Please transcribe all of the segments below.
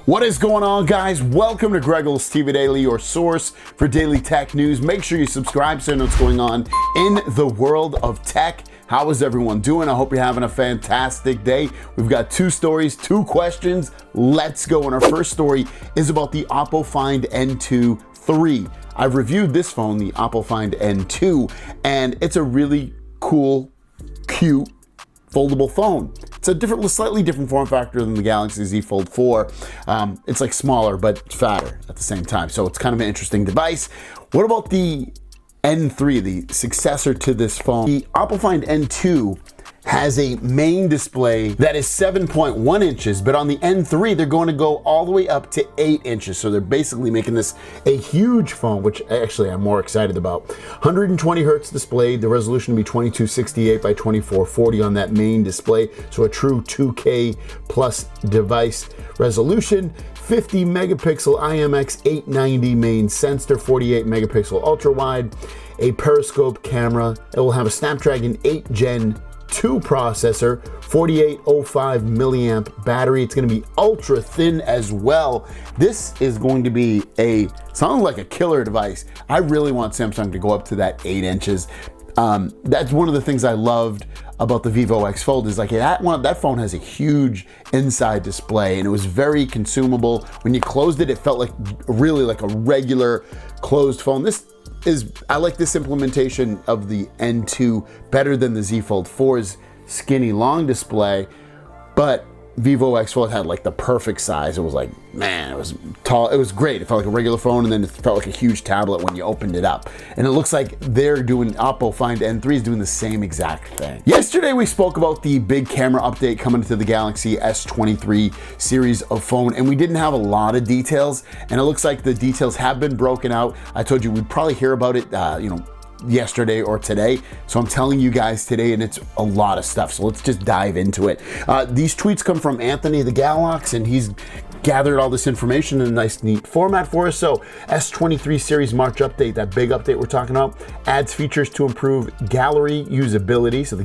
What is going on, guys? Welcome to Greggles TV Daily, your source for daily tech news. Make sure you subscribe so you know what's going on in the world of tech. How is everyone doing? I hope you're having a fantastic day. We've got two stories, two questions. Let's go. And our first story is about the OPPO Find N2 3. I've reviewed this phone, the OPPO Find N2, and it's a really cool, cute, foldable phone. It's a slightly different form factor than the Galaxy Z Fold 4. It's like smaller, but fatter at the same time. So it's kind of an interesting device. What about the N3, the successor to this phone? The OPPO Find N2 has a main display that is 7.1 inches, but on the N3, they're going to go all the way up to 8 inches. So they're basically making this a huge phone, which actually I'm more excited about. 120 hertz display, the resolution will be 2268 by 2440 on that main display. So a true 2K plus device resolution. 50 megapixel IMX890 main sensor, 48 megapixel ultra wide, a periscope camera. It will have a Snapdragon 8 Gen 2 processor, 4805 milliamp battery. It's going to be ultra thin as well. This is going to be sounds like a killer device. I really want Samsung to go up to that 8 inches. That's one of the things I loved about the Vivo X Fold is like that phone has a huge inside display and it was very consumable. When you closed it, it felt like really like a regular closed phone. I like this implementation of the N2 better than the Z Fold 4's skinny long display, but Vivo X Fold had like the perfect size. It was like, man, it was tall. It was great. It felt like a regular phone, and then it felt like a huge tablet when you opened it up. And it looks like OPPO Find N3 is doing the same exact thing. Yesterday, we spoke about the big camera update coming to the Galaxy S23 series of phone, and we didn't have a lot of details, and it looks like the details have been broken out. I told you we'd probably hear about it, yesterday or today. So I'm telling you guys today, and it's a lot of stuff. So let's just dive into it. These tweets come from Anthony the Galax, and he's gathered all this information in a nice, neat format for us. So S23 series March update, that big update we're talking about, adds features to improve gallery usability. So the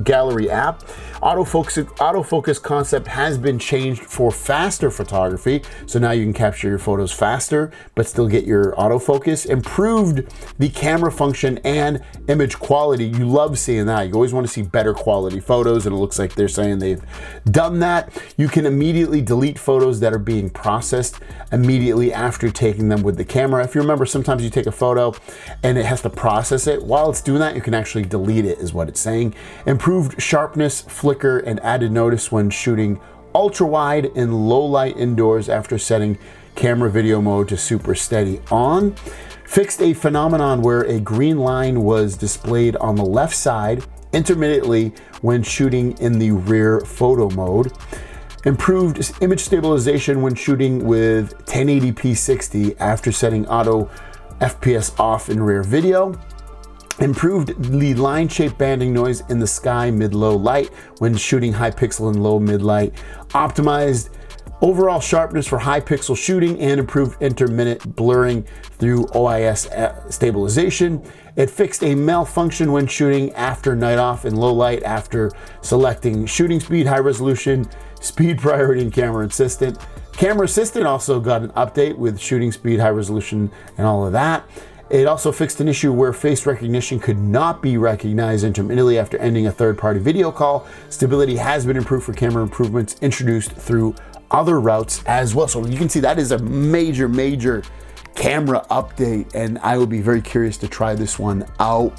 gallery app. Autofocus concept has been changed for faster photography. So now you can capture your photos faster, but still get your autofocus. Improved the camera function and image quality. You love seeing that. You always want to see better quality photos, and it looks like they're saying they've done that. You can immediately delete photos that are being processed immediately after taking them with the camera. If you remember, sometimes you take a photo and it has to process it. While it's doing that, you can actually delete it, is what it's saying. Improved sharpness, flicker, and added notice when shooting ultra wide in low light indoors after setting camera video mode to super steady on. Fixed a phenomenon where a green line was displayed on the left side intermittently when shooting in the rear photo mode. Improved image stabilization when shooting with 1080p 60 after setting auto FPS off in rear video. Improved the line shape banding noise in the sky mid-low light when shooting high pixel and low mid light. Optimized overall sharpness for high pixel shooting and improved intermittent blurring through OIS stabilization. It fixed a malfunction when shooting after night off in low light after selecting shooting speed, high resolution, speed priority, and camera assistant. Camera assistant also got an update with shooting speed, high resolution, and all of that. It also fixed an issue where face recognition could not be recognized intermittently after ending a third-party video call. Stability has been improved for camera improvements introduced through other routes as well. So you can see that is a major, major camera update, and I will be very curious to try this one out.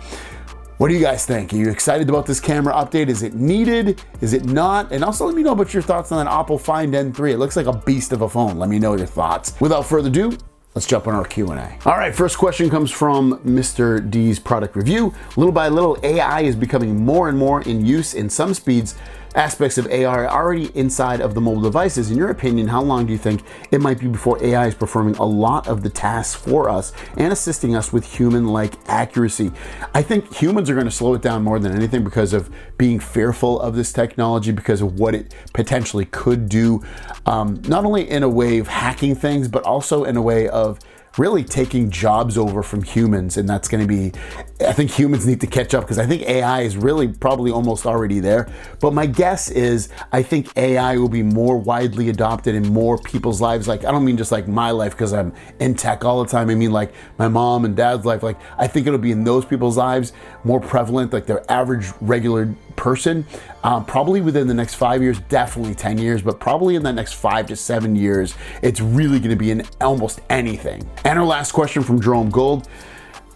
What do you guys think? Are you excited about this camera update? Is it needed? Is it not? And also let me know about your thoughts on that OPPO Find N3. It looks like a beast of a phone. Let me know your thoughts. Without further ado, let's jump on our Q&A. All right, first question comes from Mr. D's product review. Little by little, AI is becoming more and more in use in some speeds. Aspects of AI are already inside of the mobile devices. In your opinion, how long do you think it might be before AI is performing a lot of the tasks for us and assisting us with human-like accuracy? I think humans are going to slow it down more than anything because of being fearful of this technology, because of what it potentially could do, not only in a way of hacking things, but also in a way of really taking jobs over from humans, and that's going to be, I think humans need to catch up because I think AI is really probably almost already there. But my guess is I think AI will be more widely adopted in more people's lives. Like, I don't mean just like my life because I'm in tech all the time. I mean like my mom and dad's life. Like, I think it'll be in those people's lives more prevalent, like their average regular person, probably within the next 5 years, definitely 10 years, but probably in the next 5 to 7 years, it's really going to be in almost anything. And our last question from Jerome Gold.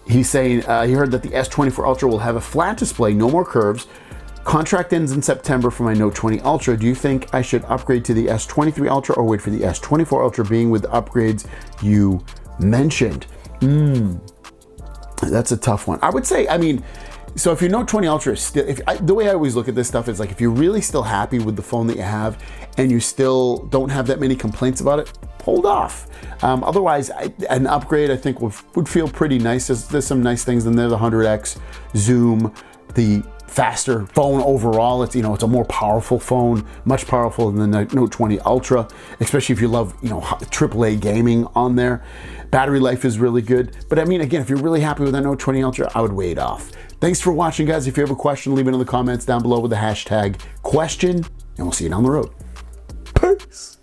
He's saying he heard that the S24 Ultra will have a flat display, no more curves. Contract ends in September for my Note 20 Ultra. Do you think I should upgrade to the S23 Ultra or wait for the S24 Ultra, being with the upgrades you mentioned? That's a tough one. I would say, I mean, so if your Note 20 Ultra is still, the way I always look at this stuff is like, if you're really still happy with the phone that you have and you still don't have that many complaints about it, hold off. Otherwise, an upgrade I think would feel pretty nice. There's some nice things in there, the 100x zoom, the faster phone overall. It's, it's a more powerful phone, much powerful than the Note 20 Ultra, especially if you love, AAA gaming on there. Battery life is really good. But I mean, again, if you're really happy with that Note 20 Ultra, I would wait off. Thanks for watching, guys. If you have a question, leave it in the comments down below with the hashtag question, and we'll see you down the road. Peace.